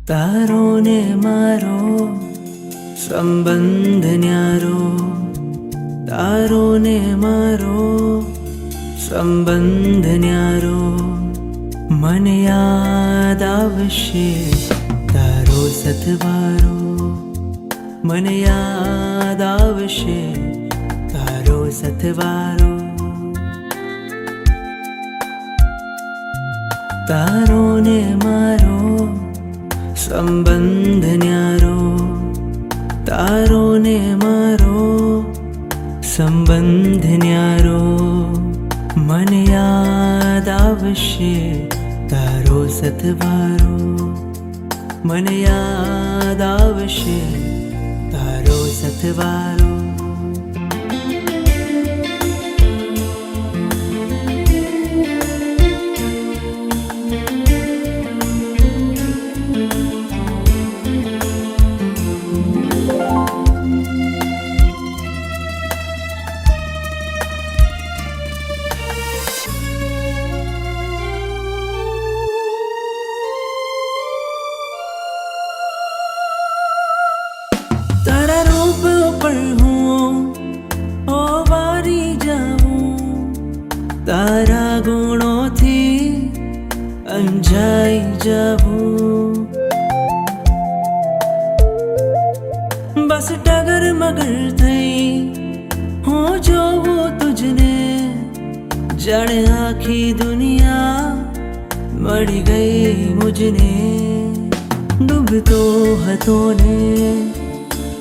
તારો ને મારો સંબંધ ન્યારો, તારો ને મારો સંબંધ ન્યારો. મને યાદ આવશે તારો સથવારો, મને યાદ આવશે તારો સથવારો. તારો ને મારો સંબંધ ન્યારો, તારો ને મારો સંબંધ ન્યારો. મને યાદ આવશે તારો સથવારો, મને યાદ આવશે તારો સથવારો. તારા રૂપ પર હું ઓવારી જાઉં, તારા ગુણોથી અંજાઈ જાઉં. બસ ટગર મગર થઈ હું જોઉં તુજને, જાણે આખી દુનિયા મળી ગઈ મુજને. ડૂબતો હતો ને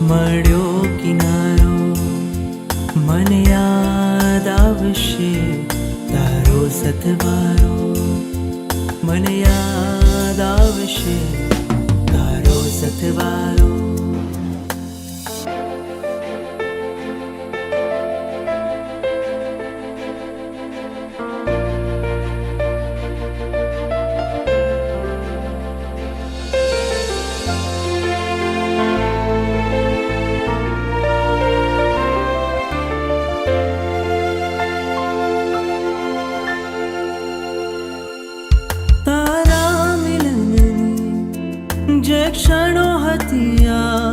મળ્યો કિનારો, મને યાદ આવશે તારો સથવારો, મને યાદ આવશે તારો સથવારો. જે ક્ષણો હતી આ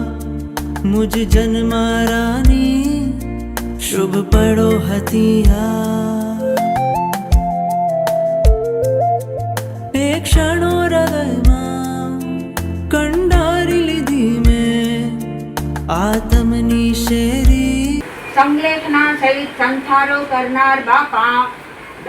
મુજ જન્મારાની શુભ પળો હતી આ. એ ક્ષણો હૃદયમાં કંડારી લીધી મેં આતમની શેરી. સંલેખના સહિત સંથારો કરનાર બાપા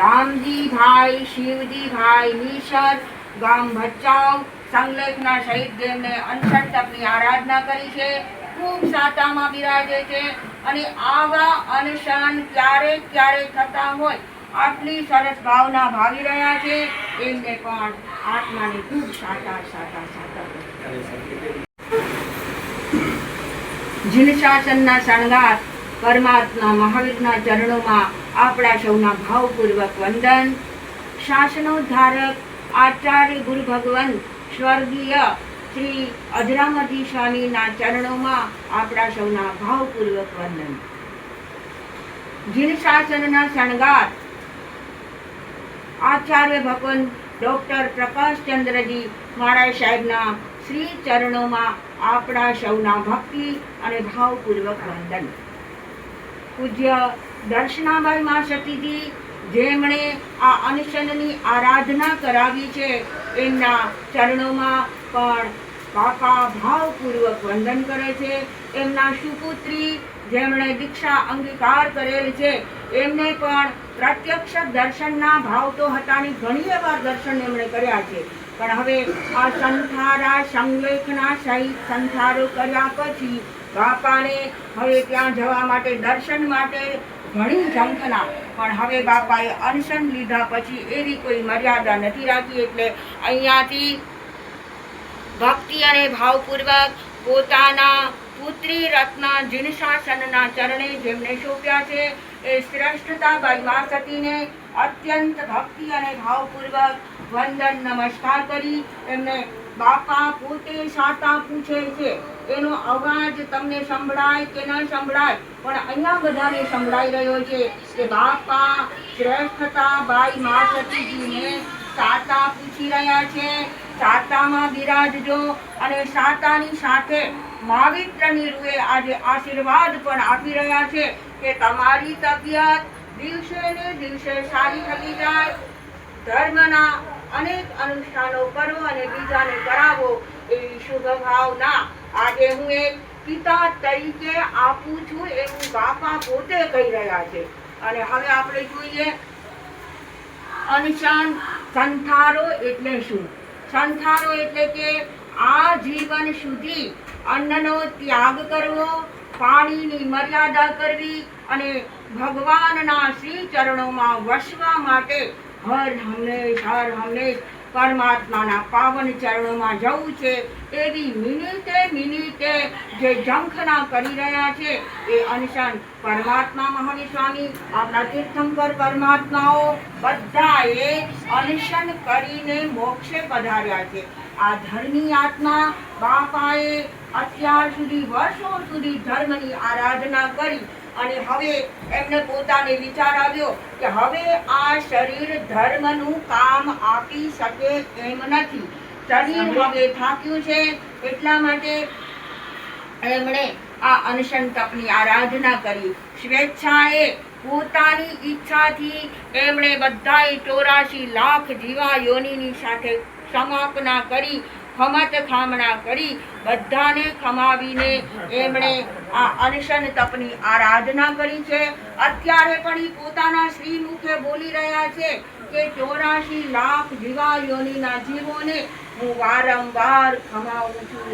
દામજીભાઈ શિવજીભાઈ નીશર ગામ ભચાઉ સંલેખના સહિત જેમને 68 તપની આરાધના કરી છે, ખૂબ સાતામાં બિરાજે છે અને આવા અનશન ક્યારેક ક્યારેક થતા હોય આટલી સરસ ભાવના ભાવી રહ્યા છે. એમને પણ આત્માને ખૂબ સાતા સાતા સાતા. જીનશાસનના શણગાર પરમાત્મા મહાવીરના ચરણોમાં આપણા સૌના ભાવપૂર્વક વંદન. શાસનોદ્ધારક આચાર્ય ગુરુ ભગવાન સ્વર્ગીય શ્રી અજરામરજી સ્વામીના ચરણોમાં આપણા સૌના ભાવપૂર્વક વંદન. જીનશાસનના શણગાર આચાર્ય ભગવાન ડોક્ટર પ્રકાશચંદ્રજી મહારાજ સાહેબના શ્રી ચરણોમાં આપણા સૌના ભક્તિ અને ભાવપૂર્વક વંદન. પૂજ્ય દર્શનાબાઈ મા સતીજી જેમણે આ અનશનની આરાધના કરાવી છે, એમના ચરણોમાં પણ બાપા ભાવપૂર્વક વંદન કરે છે. એમના સુપુત્રી જેમણે દીક્ષા અંગીકાર કરેલ છે, એમને પણ પ્રત્યક્ષ દર્શનના ભાવ તો હતાની ઘણી વાર દર્શન એમણે કર્યા છે, પણ હવે આ સંથારા સંલેખના સહિત સંથારો કર્યા પછી બાપાને હવે ત્યાં જવા માટે દર્શન માટે ઘણી ઝંખના, પણ હવે બાપાએ અનશન લીધા પછી એવી કોઈ મર્યાદા નથી રાખી. એટલે અહીંયાથી ભક્તિ અને ભાવપૂર્વક પોતાના પુત્રી રત્ના જીનશાસનના ચરણે જેમને સોંપ્યા છે એ શ્રેષ્ઠતાબાઈ મા સતીને અત્યંત ભક્તિ અને ભાવપૂર્વક વંદન નમસ્કાર કરી એમને બાપા પોતે સાતા પૂછે છે, એનો અવાજ તમને સંભળાય કે ન સંભળાય, પણ અહીંયા બધાને સંભળાઈ રહ્યો છે કે બાપા શ્રેષ્ઠતા બાઈ મા સતીજીને સાતા પૂછી રહ્યા છે સાતામાં બિરાજજો અને સાતાની સાથે માવિત્રની રૂએ આજે આશીર્વાદ પણ આપી રહ્યા છે કે તમારી તબિયત દિવસે ને દિવસે સારી થતી જાય, ધર્મના અનેક અનુષ્ઠાનો કરો અને બીજાને કરાવો એવી શુભ ભાવના આજે હું એક પિતા તરીકે આપું છું એવું બાપા પોતે કહી રહ્યા છે. અને હવે આપણે જોઈએ અનશન સંથારો એટલે શું? સંથારો એટલે કે આ જીવન સુધી અન્નનો ત્યાગ કરવો, પાણીની મર્યાદા કરવી અને ભગવાનના શ્રી ચરણોમાં વસવા માટે હર હંમેશ પરમાત્માના પાવન ચરણોમાં જવું છે એવી મિનિટે જે ઝંખના કરી રહ્યા છે એ અનશન પરમાત્મા મહાવીર સ્વામી, આપણા તીર્થંકર પરમાત્માઓ બધાએ અનશન કરીને મોક્ષે પધાર્યા છે. આ ધર્મી આત્મા બાપાએ અત્યાર સુધી વર્ષો સુધી ધર્મની આરાધના કરી અને હવે એમને પોતાને વિચાર આવ્યો કે હવે આ શરીર ધર્મનું કામ આપી શકે એમ નથી. શરીર હવે થાક્યું છે, એટલા માટે એમણે આ અનશન તપની આરાધના કરી. સ્વેચ્છાએ પોતાની ઈચ્છાથી એમણે બધાએ 84 લાખ જીવા યોનિની સાથે સમાપના કરી, ખમત ખામણા કરી, બધાને ખમાવીને એમણે આ અનશન તપની આરાધના કરી છે. અત્યારે પણ એ પોતાના શ્રી મુખે બોલી રહ્યા છે કે 84 લાખ જીવા યોનિના જીવોને હું વારંવાર ખમાવું છું,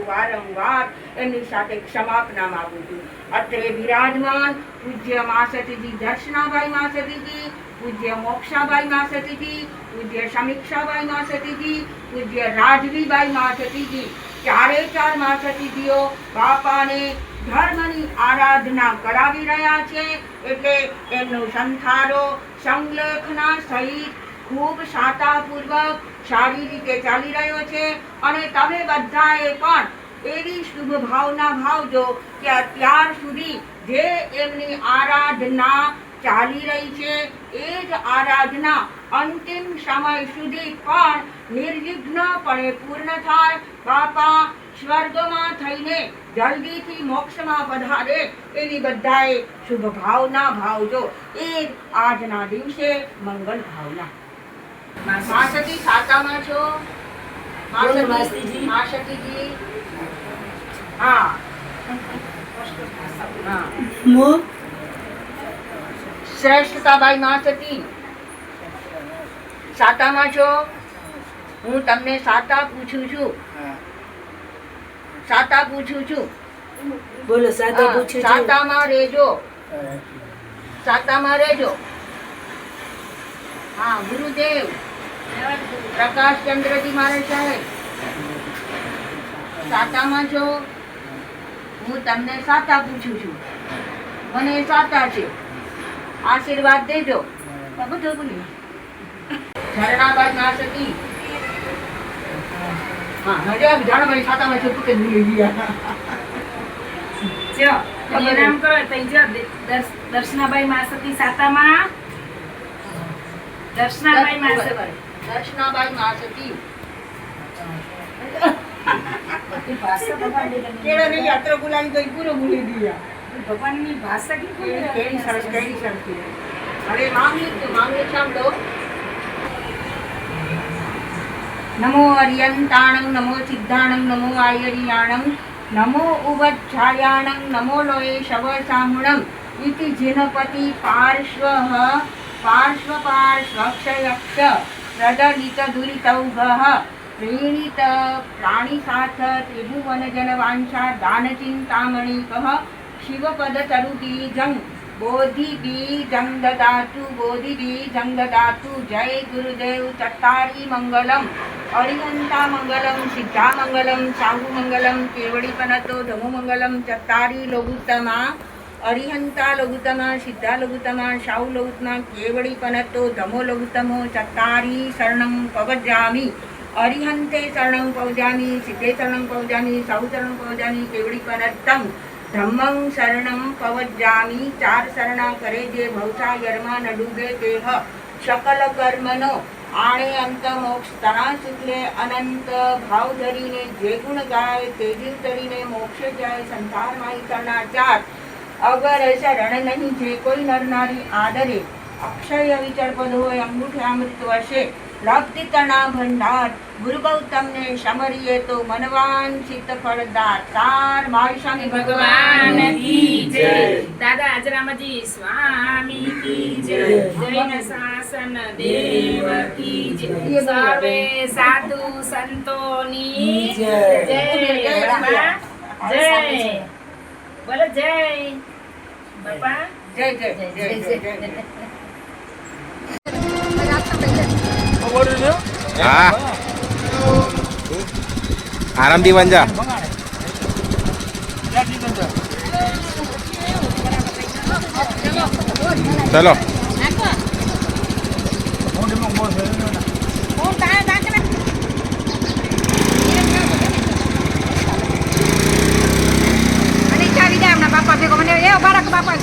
વારંવાર એમની સાથે ક્ષમાપના માગું છું. અત્રે બિરાજમાન પૂજ્ય માસતીજી દર્શનાભાઈ માસતીજી, પૂજ્ય મોક્ષાબાઈ માસતીજી, પૂજ્ય સમીક્ષાબાઈ માસતીજી, પૂજ્ય રાજવીબાઈ માસતીજી, 4 માસતીજીઓ બાપાને ધર્મની આરાધના કરાવી રહ્યા છે. એટલે એમનો સંથારો સંલેખના સહિત ખૂબ સાતાપૂર્વક સારી રીતે ચાલી રહ્યો છે. અને તમે બધાએ પણ એવી શુભ ભાવના ભાવજો કે અત્યાર સુધી જે એમની આરાધના ચાલી રહી છે એ જ આરાધના અંતિમ સમય સુધી પણ નિર્વિઘ્નપણે પૂર્ણ થાય. બાપા સ્વર્ગમાં થઈને જલ્દીથી મોક્ષમાં પધારે એવી બધાએ શુભ ભાવના ભાવજો. એ જ આજના દિવસે મંગલ ભાવના. માસતી સાતામાં છો? માસતીજી હા શ્રેષ્ઠતાબાઈ માસતી સાતામાં છો? હું તમને સાતા પૂછું છું. બોલો સાદા પૂછું છું. સાતામાં રહેજો. હા ગુરુદેવ પ્રકાશચંદ્રજી મહારાજ સાહેબ સાતામાં છો? હું તમને સાતા પૂછું છું. મને સાતા છે, આશીર્વાદ દેજો. બધું બોલી ઝરણાબાઈ માસતી હા ઝરણાબાઈ સાતામાં છો તું કે ભૂલી ગયા. નામ કરો દર્શનાબાઈ માસતી સાતામાં. દર્શનાબાઈ માસતી કેળો નહીં યાત્રા બોલાવી ગઈ પૂરો ભૂલી ગયા. ભગવાનની ભાષા કેવી સરસ છે. હવે માંગી સાંભળો. નમો અરિયંતાણં, નમો સિદ્ધાણં, નમો આયરિયાણં, નમો ઉવચ્છાયાણં, નમો લોએ શવસાહુણં ઇતિ જીનપતિ પાર્શ્વક્ષયક્ષ પ્રદલિત દુરિતૌઘ પ્રેણિત પ્રાણીસાથ ત્રિભુવનજન વાંછા દાનચિંતામણિકઃ શિવપદતરુબીજં બોધિબીજં દદાતુ. જય ગુરુદેવ. ચત્તારી મંગલમ, અરિહંતા મંગલમ, સિદ્ધા મંગલમ, સાહુ મંગલમ, કેવડી પનતો ધમો મંગલમ. ચત્તારી લઘુત્તમા, અરિહંતા લઘુત્તમા, સિદ્ધા લઘુત્તમા, સાહુ લઘુત્તમા, કેવડી પનતો ધમો લઘુત્તમો. ચત્તારી શરણં પવજામિ, અરિહંતે શરણં પવજામિ, સિદ્ધે શરણં પવજામિ, સાહુ શરણં પવજામિ, કેવડી પનત્તં ધમ્મં શરણં પવજામિ. 4 શરણા કરે જે ભવસાગરમાં ન ડૂબે તેહ સકલ કર્મનો આણે અંત મોક્ષ તણા શુક્લે અનંત ભાવ ધરીને જે ગુણ ગાય તે જીવ તરીને મોક્ષ જાય સંસાર માહી કરનાર ચાર અગર શરણ નહીં જે કોઈ નર નારી આદરે અક્ષય વિચર પદ હોય અંગૂઠે અમૃત વશે લબ્ધિ તણા ભંડાર ગુરુ ગૌતમને સમરીએ તો મનવાંછિત ફળદાર તાર મારી સ્વામી ભગવાન કી જય. દાદા હાજરામાજી સ્વામી કી જય. જૈન શાસન દેવ કી જય. સર્વે સાધુ સંતોની જય. બાપા જય. બોલો જય બાપા. જય જય જય જય જય. હા આરામથી વંજા ચલો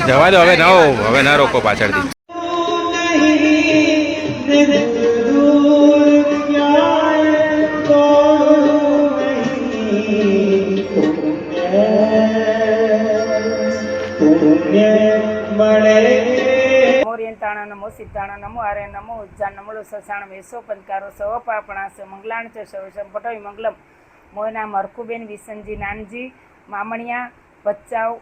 જવા દો હવે હવે ના રોકો પાછળથી મોર્યંતાણ નમો સિદ્ધાણ નમો આર્ય નમો ઉજ્જાન નમો સસાણ વેસો પંચકારો સવ પાપણાસ મંગલાણ ચ સવસમ પટવી મંગલમ મોયના મરકુબેન વિસનજી નાનજી મામણિયા બચ્ચાઓ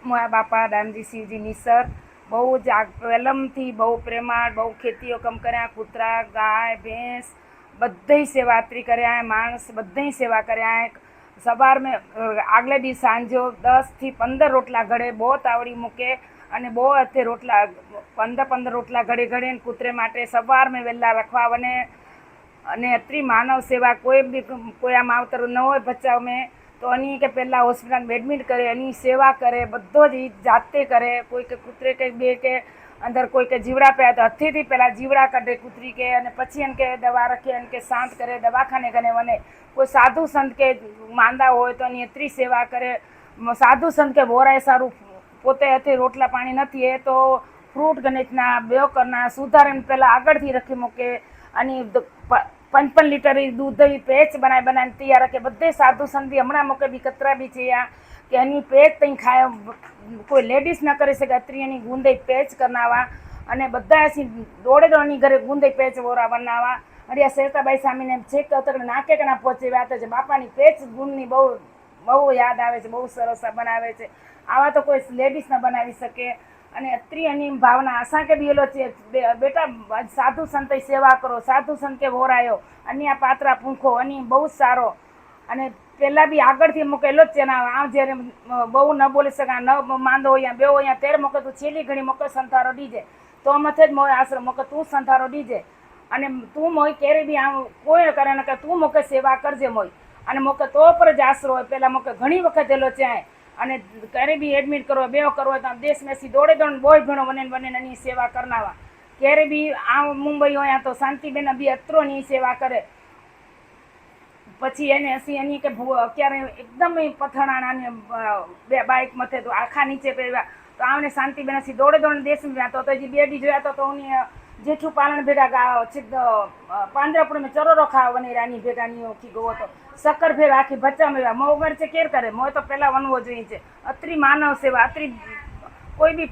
મોયા બાપા દાનજી શિવજી નિસર બહુ જ પહેલમથી બહુ પ્રેમાળ બહુ ખેતીઓ કમ કર્યા કૂતરા ગાય ભેંસ બધી સેવાત્રી કર્યા માણસ બધી સેવા કર્યા સવાર મેં આગલે દી સાંજો 10 થી 15 રોટલા ઘડે બહુ તાવડી મૂકે અને બહુ અત્યારે રોટલા 15 રોટલા ઘડે ઘડે કૂતરે માટે સવાર મેં વહેલા રખવા અને અત્રી માનવ સેવા કોઈ આમ આવતર ન હોય બચાવ મેં તો અની કે પહેલાં હોસ્પિટલમાં એડમિટ કરે એની સેવા કરે બધો જ જાતે કરે કોઈ કે કૂતરે કે બે કે અંદર કોઈ કે જીવડા પે તો હથેથી પહેલાં જીવડા કાઢે કૂતરી કે અને પછી એને કે દવા રાખે એને કે શાંત કરે દવાખાને ગને વને કોઈ સાધુ સંત કે માંદા હોય તો એની એટલી સેવા કરે સાધુ સંત કે બોરાય સારું પોતે હથે રોટલા પાણી નથી એ તો ફ્રૂટ ગણેશના બેઓ કરના સુધારીને પહેલાં આગળથી રાખી મૂકે અને 5 લીટર દૂધ પેચ બનાવીને તૈયાર રાખે બધે સાધુ સંત બી હમણાં મૂકે બી કતરા બી છે કે એની પેચ ત્યાં ખાય કોઈ લેડીઝ ન કરી શકે અત્રી એની ગુંદઈ પેચ કરનાવા અને બધા એસી દોડે દોડની ઘરે ગુંદઈ પેચ વોરા બનાવવા અરે શેરતાબાઈ સામીને છેક તક નાકે કે ના પહોંચે વાત છે બાપાની પેચ ગુણની બહુ યાદ આવે છે બહુ સરસ બનાવે છે આવા તો કોઈ લેડીઝ ન બનાવી શકે અને અત્રી એની ભાવના અસાંકે બી એલો છે બેટા સાધુ સંત સેવા કરો સાધુ સંતે વોરાયો અન્ય પાત્રા પૂંખો અની બહુ સારો અને પહેલાં બી આગળથી મૂકેલો જ છે ને આમ જ્યારે બહુ ન બોલી શકા ન માંદો હોય બે હોય ત્યારે મૂકે તું છેલ્લી ઘણી મૂકે સંથારો ડીજે તો મથે જ મોય આશરો મૂકે તું સંથારો ડીજે અને તું મોય ક્યારે બી આમ કોઈ કરે ને કે તું મૂકે સેવા કરજે મોય અને મૂકે તો પર જ આશરો હોય પહેલાં મૂકે ઘણી વખત એલો છે અને ક્યારે બી એડમિટ કરવો બેઓ કરવો તો દેશ મેસી દોડે બોય ભણો બને એની સેવા કરનાવા ક્યારે બી આ મુંબઈ હોય તો શાંતિબેન બી અત્રોની સેવા કરે પછી એને હસી એની કે ક્યારે એકદમ પથણાના બે બાઇક મથે તો આખા નીચે પહેર્યા તો આવને શાંતિબેન હસી દોડે દેશમાં ગયા તો હજી બેડી જોયા તો ઉની જેઠું પાલણ ભેગા ગા પાંજરાપુર મેં ચરોરો ખાવા વની રાની ભેગાની ઓખી ગયો તો શક્કર ભેગ આખી ભચ્ચા મેળવા મોગર છે કેર કરે મોય તો પહેલાં વનવો જોઈએ છે અત્રી માનવ સેવા અત્રી કોઈ બી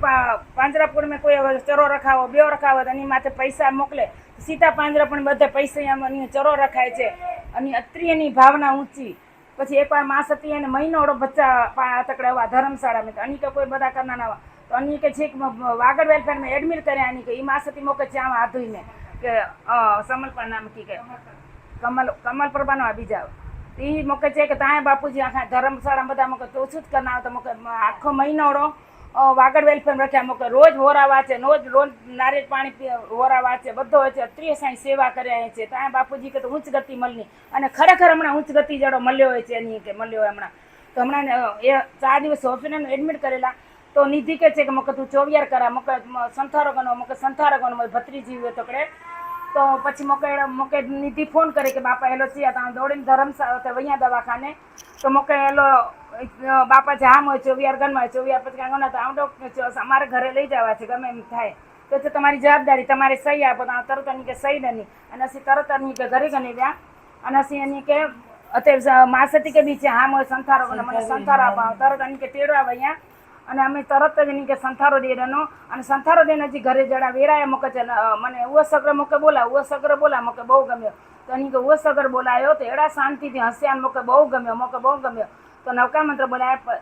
પાંજરાપુર મેં કોઈ ચરો રખાવો બેવ રખાવો તો એની માથે પૈસા મોકલે સીતા પાંજરાપુર બધે પૈસા એની ચરો રખાય છે અને અત્રી એની ભાવના ઊંચી પછી એકવાર માસ હતી એને મહિનોડો બચ્ચા તકડાવા ધર્મશાળામાં તો અની તો કોઈ બધા કરના ના તો અની કે છેક વાગડ વેલફેરમાં એડમિટ કર્યા આની કે એ માસતી મોકે છે આમાં આધુઈને કે સમલપા નામ કી કે કમલ પ્રભાનો આ બીજા એ મોકે છે કે ત્યાં બાપુજી આખા ધર્મશાળા બધા મોકે તો ઓછું જ કરના તો મોકે આખો મહિનોડો વાગડ વેલફેર રાખ્યા મોકે રોજ વોરા વાંચે રોજ નારિયેળ પાણી વોરા વાંચે બધો હોય છે અત્રીય સાંઈ સેવા કર્યા છે ત્યાં બાપુજી કે તો ઉચ્ચ ગતિ મળની અને ખરેખર હમણાં ઉચ્ચ ગતિ જડો મળ્યો હોય છે એની કે મળ્યો હોય હમણાં તો હમણાં એ 4 દિવસ હોસ્પિટલમાં એડમિટ કરેલા તો નિધિ કે છે કે મોકે તું ચોવિયાર કરા મોકે સંથારો ગનો મોકે સંથારો ગનો મોય ભત્રીજી હોય તકડે તો પછી મોકે નિધિ ફોન કરે કે બાપા એલો છે ત્યાં દોડીને ધર્મશાળા વૈયા દવાખાને તો મોકે એલો બાપા જામ હોય ચોવિયાર ગનમાં ચોવિયાર પછી કાંઈ ગણા તો આમ અમારે ઘરે લઈ જવા છે ગમે એમ થાય તો તમારી જવાબદારી તમારે સહી આપો તો તરત એની કે સહી નહીં અને અસી તરત એની કે ઘરે ગણી રહ્યા અને અસી એની કે અત્યારે માસતી કે બીચે હા મોય સંથારો મને સંથારો આપો તરત એની કે તેડવા વયા અને અમે તરત જ એની કે સંથારો દેવાનો અને સંથારો દેને હજી ઘરે જડા વેરાય મૂકે છે મને ઉવો સગર મૂકે બોલા મૂકે બહુ ગમ્યો તો એની કે ઉવો સગર બોલાયો તો એડા શાંતિથી હસ્યા મૂકે બહુ ગમ્યો તો નવકા મંત્ર બોલાયા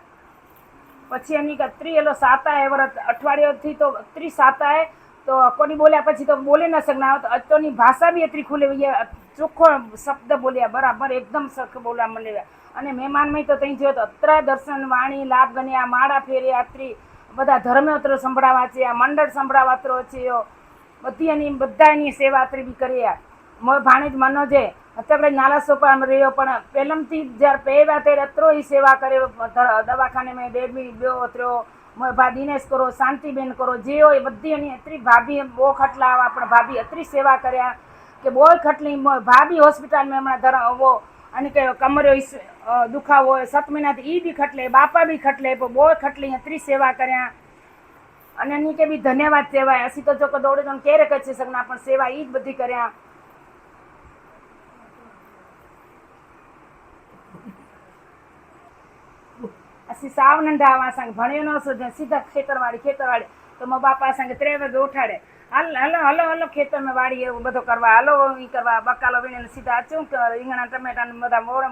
પછી એની કે ત્રી એલો સાતા વ્રત અઠવાડિયાથી તો ત્રી સાતા તો કોની બોલ્યા પછી તો બોલી ન શકના તો અત્યારની ભાષા બી એટલી ખુલે ચોખ્ખો શબ્દ બોલ્યા બરાબર એકદમ સરખ બોલવા માંડ્યા અને મહેમાનમાં તો ત્યાં જોયો તો અત્રા દર્શન વાણી લાભ ગણ્યા માળા ફેર્યા અત્રી બધા ધર્મયોત્રો સંભળાવા છે આ મંડળ સંભળાવાત્રો છે બધા એની સેવા અત્રી બી કર્યા મોય ભાણેજ મનોજે અત્યારે નાલા સોપામાં રહ્યો પણ પહેલમથી જ્યારે પહેવા ત્યારે અત્રો એ સેવા કરે દવાખાને મેં બેબી બ્યો અત્રો મોય ભા દિનેશ કરો શાંતિબેન કરો જે હોય બધી એની અત્રી ભાભી બહુ ખટલા આપણે ભાભી અત્રી સેવા કર્યા કે બહુ ખટલી ભાભી હોસ્પિટલમાં હમણાં ધરવો અને કે કમરો દુખાવો હોય 7 મહિનાથી એ બી ખટલે બાપા બી ખટલે બહુ ખટલી અત્રી સેવા કર્યા અને એની કે બી ધન્યવાદ કહેવાય અસી તો જો કે દોડે તો ક્યારે કરી શકના પણ સેવા એ જ બધી કર્યા અસી સાવ નંઢા આવા સંગ ભણ્યો ન સુધે સીધા ખેતરવાડી તો મારા બાપા સંગે 3 વાગે ઉઠાડે હલો ખેતરમાં વાડી એવું બધું કરવા હલો ઈ કરવા બકાલો વીણીને સીધા શું રીંગણા ટમેટા ને બધા મોડ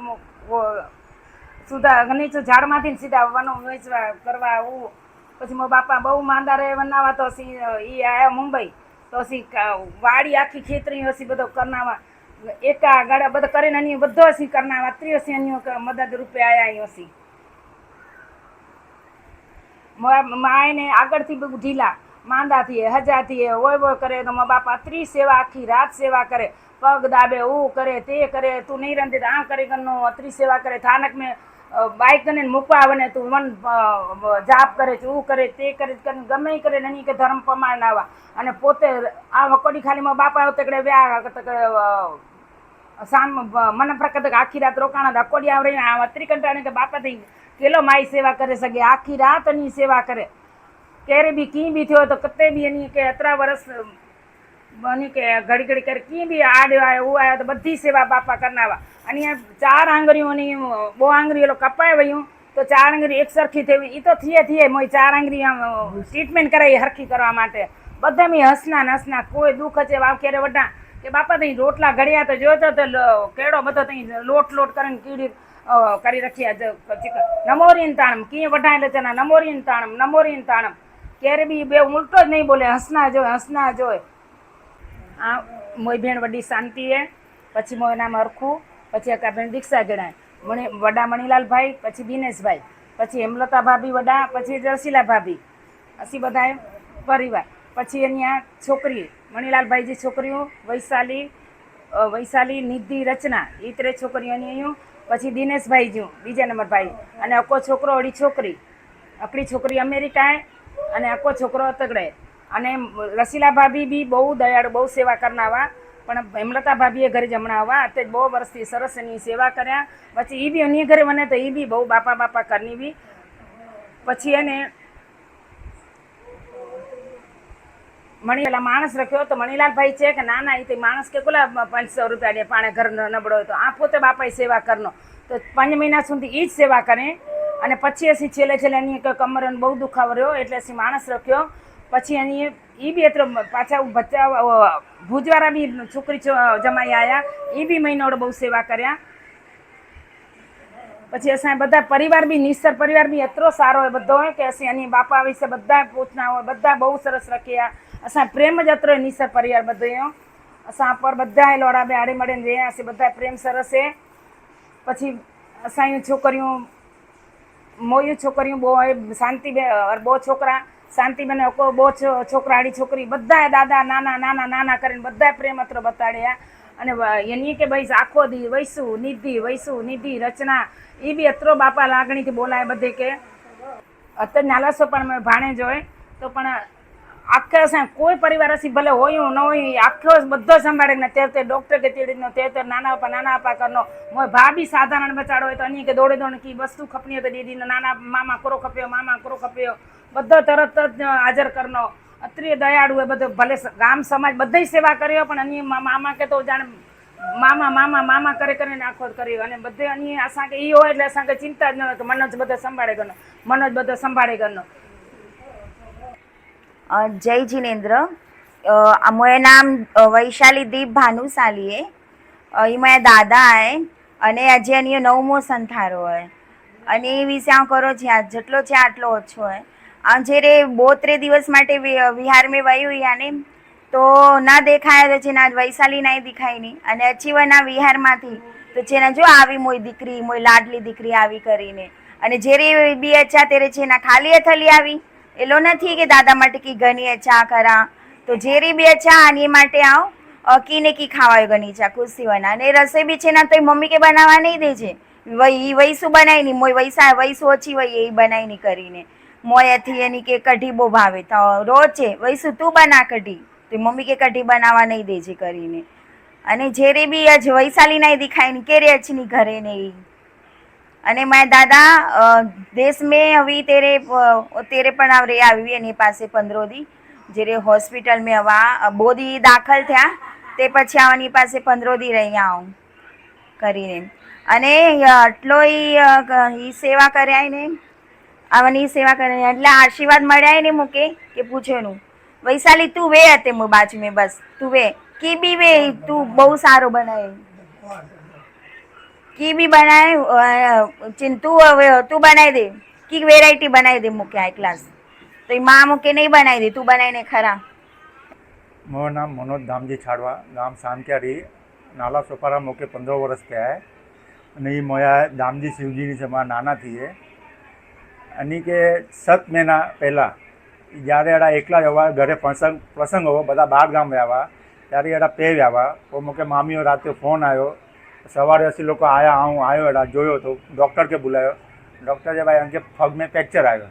સુધા નીચે ઝાડમાંથી સીધા વનો વેચવા કરવા આવું પછી મારા બાપા બહુ માંદા રહે વનાવા તો ઈ આવ્યા મુંબઈ તો વાડી આખી ખેતરી હસી બધો કરનાવા એકા ગાડા બધા કરીને અની બધો હસી કરનાવા 30 અની મદદ રૂપે આયા હસી માયને આગળથી બધું ઢીલા માંદા થઈએ હજા થઈએ હોય કરે તો મારા બાપા 30 સેવા આખી રાત સેવા કરે પગ દાબે કરે તે કરે તું નહીં રંધી આ કરી ગનો 30 સેવા કરે થાનક મેં બાઈક ને મૂકવા આવે ને તું મન જાપ કરે કરે તે કરે ગમે કરે નહીં કે ધર્મ પ્રમાણ આવા અને પોતે આ વકોડી ખાલી મારા બાપા આવતે વ્યા સામ મને પ્રકટ આખી રાત રોકાણા અકોડી આવડે આ ત્રિકંટાણે કે બાપા થઈ કેલો માઈ સેવા કરે સકે આખી રાત એની સેવા કરે ક્યારે બી કી બી થયો તો કતે બી એની કે 3 વર્ષ બની કે ઘડી કરે કી બી આડ્યો આવ્યો એવું આવ્યો તો બધી સેવા બાપા કરનાવા અને 4 આંગળીઓની બહુ આંગળી એલો કપાય વયું તો 4 આંગળી એક સરખી થઈ એ તો થઈએ મોય 4 આંગળી આમ ટ્રીટમેન્ટ કરાવી હરખી કરવા માટે બધા મેં હસના કોઈ દુઃખ છે વાવ ક્યારે વડા કે બાપા તઈ રોટલા ઘડ્યા તો જોતો તો કેળો બધો તઈ લોટ કરીને કીડી કરી રખ્યા નમોરીન તાણમ કીએ વઢાયેલે છે નમોરીન તાણમ ક્યારે બી બે ઉલટો જ નહીં બોલે હસના જોય આ મોય ભેણ વડી શાંતિ હે પછી મોય નામ હરખું પછી એક બેન દીક્ષા જણાય વડા મણીલાલભાઈ પછી દિનેશભાઈ પછી હેમલતા ભાભી વડા પછી રસીલા ભાભી અસી બધા પરિવાર પછી એની આ છોકરી મણીલાલભાઈજી છોકરીઓ વૈશાલી નિધિ રચના એ 3 છોકરીઓની અહીં પછી દિનેશભાઈજી બીજા નંબર ભાઈ અને અકો છોકરો અડી છોકરી અકડી છોકરી અમેરિકા અને અકો છોકરો તગડે અને રસીલા ભાભી બી બહુ દયાળુ બહુ સેવા કરનાવા પણ હેમલતા ભાભીએ ઘરે જમણા આવવા અત્યારે બહુ વર્ષથી સરસ એની સેવા કર્યા પછી એ બી અન્ય ઘરે બને તો એ બી બહુ બાપા કરની બી પછી એને પેલા માણસ રાખ્યો તો મણીલાલભાઈ છે કે ના એ માણસ કે કોલા 500 રૂપિયા દે પાણે ઘર નબળો હોય તો આ પોતે બાપાએ સેવા કરનો તો 5 મહિના સુધી એ જ સેવા કરે અને પછી અસી છેલ્લે એની કમરને બહુ દુખાવો રહ્યો એટલે અસી માણસ રાખ્યો પછી એની એ બી એટલો પાછા બચ્ચા ભુજવાળા બી છોકરી જમાઈ આવ્યા એ બી મહિનોડો બહુ સેવા કર્યા પછી અસાં બધા પરિવાર બી નિસ્તર પરિવાર બી એટલો સારો હોય બધો હોય કે અસી એની બાપા વિશે બધા પૂછના હોય બધા બહુ સરસ રાખ્યા અસાં પ્રેમ જ અત્रो નિસ્તર પરિવાર બધો અસાં પર બધા લોડા બે આડે મળીને રહ્યા અસી બધા પ્રેમ સરસ છે પછી અસાં છોકરીઓ મોયું છોકરીઓ બહુ શાંતિ બહુ છોકરા શાંતિબેન બહુ છોકરા આડી છોકરી બધા દાદા નાના કરીને બધા પ્રેમ અત્રો બતાડ્યા અને એની કે ભાઈ આખો દી વૈસુ નિધિ રચના એ બી અત્રો બાપા લાગણીથી બોલાય બધે કે અત્યારે નાલાસો પણ મેં ભાણે જોય તો પણ આખે કોઈ પરિવાર હસી ભલે હોય ન હોય આખો બધો સંભાળે ને તે ડૉક્ટર કે તેડીનો તે નાના આપા કરનો મોય ભાભી સાધારણ બચાડો હોય તો અની કે દોડે કી વસ્તુ ખપની હોય તો દીદીનો નાના મામા કરો ખપ્યો બધો તરત જ હાજર કરનો અત્રે દયાળુ એ બધો ભલે ગામ સમાજ બધી સેવા કર્યો પણ અન્ય મામા કે તો જાણે મામા મામા મામા કરે કરીને આખો કર્યો અને બધે અન્ય અસાંકે ઈ હોય એટલે અસાંકે ચિંતા જ ન હોય કે મનોજ બધો સંભાળે કરનો મનોજ બધો સંભાળે કરનો जय जिनेन्द्र मोये नाम वैशाली दीप भानुशाली है ये मोया दादा है अने આજે અન્ય 9મો સંથારો है અને એ વિશે આ કરો છે આ જેટલો છે આટલો ઓછો है આ જ્યારે 72 દિવસ માટે વિહાર में વયું યાને તો ના દેખાયા છે ના વૈશાલી ના દેખાય નહીં અને અચીવના વિહારમાંથી તો છે ને જો આવી મોય દીકરી મોય લાડલી દીકરી આવી કરીને અને જ્યારે બી અચ્છા તેરે છે ના ખાલી હથલી આવી એલો નથી કે દાદા માટે કી ઘણી અચ્છા કરા તો જેરી બી અચ્છા આની માટે આવ કીને કી ખાવાય ઘણી અચ્છા ખુશી વના અને રસોઈ બી છે ના તો મમ્મી કે બનાવવા નહીં દે છે વૈસું બનાવી નહીં મોય વૈસું ઓછી વઈ એ બનાવી નહીં કરીને મોયથી એની કે કઢી બહુ ભાવે તો રોજ છે વૈસું તું બના કઢી તો મમ્મી કે કઢી બનાવવા નહીં દે છે કરીને અને જેરે બી આજ વૈશાલી ના દેખાય ને કેરે અચની ઘરે નહીં અને મારા દાદા દેશ મેં હવે તેરે પણ આવરે આવી એની પાસે 15 દી જ્યારે હોસ્પિટલ મેં હવા બોધી દાખલ થયા તે પછી આવવાની પાસે 15 દી રહી આવું કરીને અને આટલો ઈ સેવા કર્યા ને આવવાની સેવા કર્યા એટલે આશીર્વાદ મળ્યા ને મૂકે કે પૂછેનું વૈશાલી તું વે હતે મો બાજુ મેં બસ તું વે કી બી વે તું બહુ સારો બનાવે કી બી બનાવે તું બનાવી દે કી વેરાયટી બનાવી દે મૂકે આ ક્લાસ તો એ માં મૂકે નહીં બનાવી દે તું બનાવીને ખરા મારું नाम मनोज धामजी छाड़वा गाम सामक्यारी नाला सोपारा मोके 15 वर्ष થયા है અને એ મોયા દામજી શિવજીની છે મારા નાના થી है અને કે 7 મહિના પહેલાં જ્યારે એડા એકલા જવા ઘરે પ્રસંગ હોવો બધા બહાર ગામ આવ્યા ત્યારે એડા પે આવ્યા તો મોકે મામીઓ રાતે ફોન આવ્યો સવારે અસી લોકો આયા હું આવ્યો એડા જોયો તો ડૉક્ટર કે બોલાયો ડૉક્ટર જે ભાઈ અંકે પગ મેં ફ્રેક્ચર આવ્યો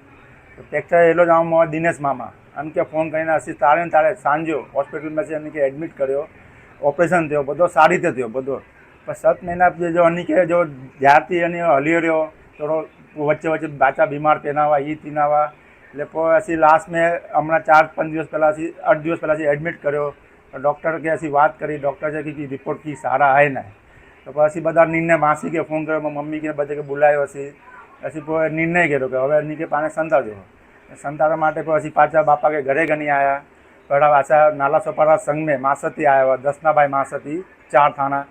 તો ફ્રેક્ચર એલો જ આવું દિનેશ મામા અંકે ફોન કરીને અસી તારે ને તારે સાંજો હોસ્પિટલમાં છે એને કે એડમિટ કર્યો ઓપરેશન થયો બધો સારી રીતે થયો બધો પણ 7 મહિના જો અની કે જો જ્યારથી એને હલી રહ્યો થોડો વચ્ચે વચ્ચે બાચા બીમાર તેનાવા એ તીનાવા એટલે પછી લાસ્ટ મેં હમણાં 4-5 દિવસ પહેલાં 8 દિવસ પહેલાંથી એડમિટ કર્યો ડૉક્ટર કે અસી વાત કરી ડૉક્ટર છે કે રિપોર્ટ કી સારા આય ના તો પછી બધા નિર્ણય માસી કે ફોન કર્યો મમ્મી કે બધે કે બોલાયો હશે પછી નિર્ણય કર્યો કે હવે એની કે પાને સંતાડો સંતાડવા માટે પછી પાછા બાપા કે ઘરે ગણી આવ્યા બડા પાછા નાલા સોપારા સંઘ મેં માસતી આવ્યા દસનાભાઈ માસતી 4 થાણા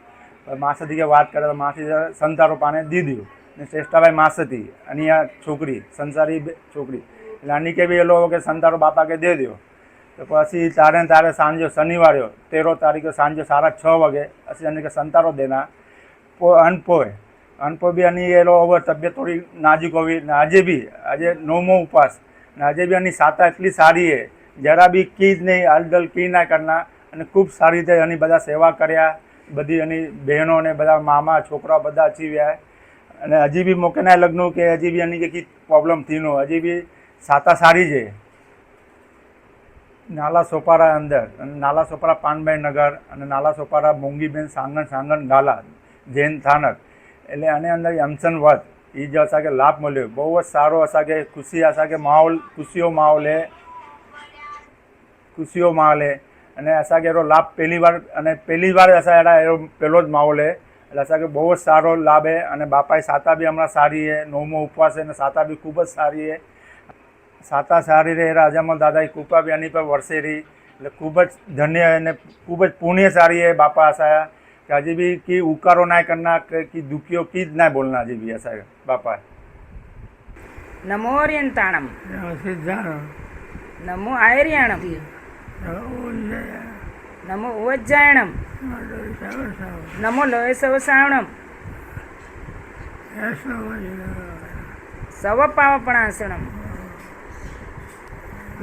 માસતી કે વાત કરે તો માસી સંતારો પાને દીધું ને શ્રેષ્ઠાભાઈ માસતી અને આ છોકરી સંસારી છોકરી એટલે આની કે બી એ લોકો કે સંતારો બાપા કે દે દો તો પછી તારે સાંજે શનિવારે 13 તારીખે સાંજે 6:30 વાગે પછી એને કે સંતારો દેના અનપો બી આની એ લોકો તબિયત થોડી નાજુક હોવી ને આજે 9મો ઉપવાસ ને આજે બી આની સાતા એટલી સારી છે જરા બી કી જ નહીં હલડલ કી ના કરના અને ખૂબ સારી રીતે એની બધા સેવા કર્યા બધી એની બહેનો ને બધા મામા છોકરા બધા અચીવ્યા અને હજી બી મોકે ના લગ્ન કે હજી બી એની કંઈ પ્રોબ્લેમ થીનો હજી બી સાતા સારી છે નાલા સોપારા અંદર નાલા સોપારા પાનભાઈ નગર અને નાલા સોપારા મોંગીબેન સાંગણ નાલા જૈન સ્થાનક એટલે આને અંદર યમસન વધ એ जो असांखे लाभ मिलियो બહુ જ સારો અસાંखे ખુશી અસાंखे माहौल ખુશીઓ माहौल है અને અસાंखे એનો લાભ પહેલી વાર અસાं એનો પહેલો જ माहौल है એટલે અસાंखे બહુ જ સારો લાભ है અને બાપાએ સાતા બી હમણાં સારી है 9મો ઉપવાસ है અને સાતા બી ખૂબ જ સારી है સાતા સારી રહે રાજામલ દાદાની કૃપા બી આની પર વરસે રહી એટલે ખૂબ જ ધન્ય અને ખૂબ જ પુણ્ય સારી है बापा असाया कि अजी भी कि उकारो ना करना कि दुखियो की ना बोलना अजी भी ऐसा बापा नमो ओरियंताणम नमो आयर्याणम नमो उज्जयणम नमो लोय सवसावणम सव पावपणासणम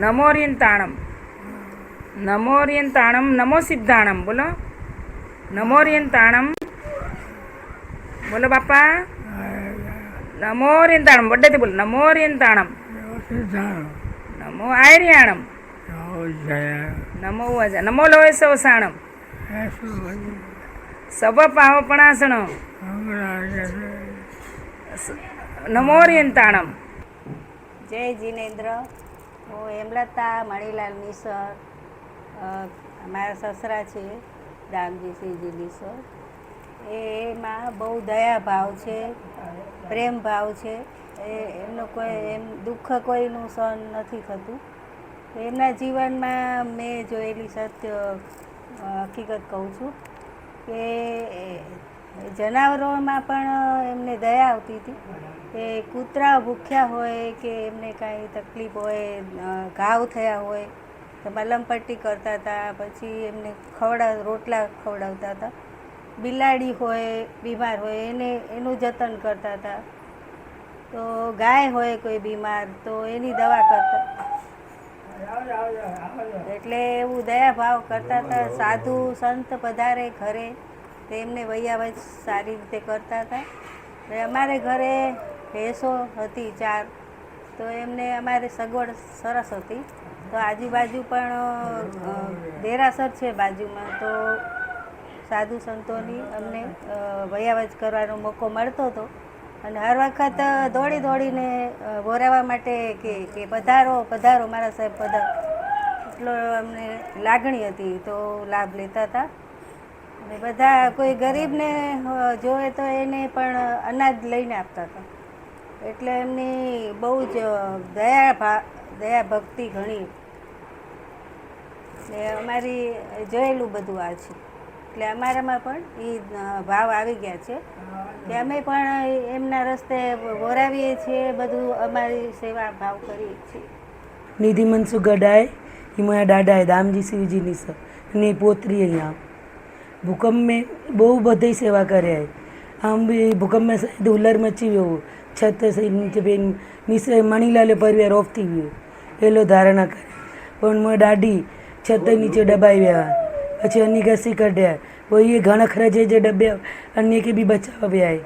नमो ओरियंताणम नमो सिद्धाणम बोलो नमो ओरियंताणम बोलो बापा नमो ओरियंताणम बड्डे बोलो नमो ओरियंताणम नमो आयर्याणम नमो उज्जय नमो लोय सवसाणम सव पावपणासणम नमो ओरियंताणम जय जिनेन्द्र હું હેમલતા મણીલાલ નિસર, મારા સસરા છે દામજી સિંહજી નિસર. એમાં બહુ દયા ભાવ છે, પ્રેમ ભાવ છે. એમનો કોઈ એમ દુઃખ કોઈનું સહન નથી થતું. એમના જીવનમાં મેં જોયેલી સત્ય હકીકત કહું છું કે જનાવરોમાં પણ એમને દયા આવતી હતી કે કૂતરા ભૂખ્યા હોય કે એમને કાંઈ તકલીફ હોય, ઘાવ થયા હોય તો મલમપટ્ટી કરતા હતા, પછી એમને રોટલા ખવડાવતા હતા. બિલાડી હોય બીમાર હોય એનું જતન કરતા હતા. તો ગાય હોય કોઈ બીમાર તો એની દવા કરતા. એટલે એવું દયા ભાવ કરતા હતા. સાધુ સંત પધારે ઘરે તો એમને વૈયાવચ સારી રીતે કરતા હતા. અમારે ઘરે ભેંસો હતી 4, તો એમને અમારે સગવડ સરસ હતી. તો આજુબાજુ પણ દેરાસર છે બાજુમાં, તો સાધુ સંતોની અમને વૈયાવચ કરવાનો મોકો મળતો હતો. અને હર વખત દોડી દોડીને બોરાવવા માટે કે પધારો પધારો મારા સાહેબ પધારો, એટલો અમને લાગણી હતી. તો લાભ લેતા હતા. અને બધા કોઈ ગરીબને જોવે તો એને પણ અનાજ લઈને આપતા હતા. એટલે એમની બહુ જ દયા ભક્તિ ઘણી. ને અમારી જોયેલું બધું આ છે. એટલે અમારામાં પણ એ ભાવ આવી ગયા છે કે અમે પણ એમના રસ્તે વોરાવીએ છીએ, બધું અમારી સેવા ભાવ કરીએ છીએ. નિધિ મનસુખ ગડાય એ મારા દાદા દામજી શિવજીની સર અને પોતરી અહીંયા ભૂકંપ મેં બહુ બધી સેવા કર્યા. આમ બી ભૂકંપમાં સાહેબ હુલર મચી ગયો, છત નીચે બેન મિશ્ર મણીલાલે પરિવાર ઓફ થઈ ગયો, એલો ધારણા કરે. પણ મારા દાદી છત નીચે દબાવ્યા, પછી અન્ય ઘસી કાઢ્યા. કોઈ એ ઘણા ખરા જે ડબ્યા અન્ય કે બી બચાવ્યા.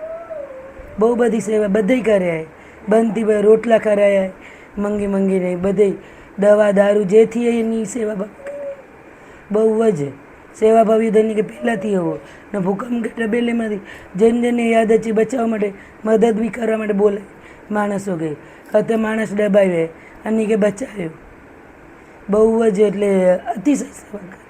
બહુ બધી સેવા બધી કર્યા. બનતી ભાઈ રોટલા કરાયા, મંગી નહીં બધે દવા દારૂ જેથી એની સેવા ભાવ બહુ જ સેવા ભાવી ધની કે પહેલાંથી એવો ને ભૂકંપ કે ડબેલીમાંથી જેને યાદ છે બચાવવા માટે મદદ બી કરવા માટે બોલે માણસો કે કતે માણસ દબાવ્યા અને કે બચાવ્યો. બહુ જ એટલે અતિશય સેવા કરે.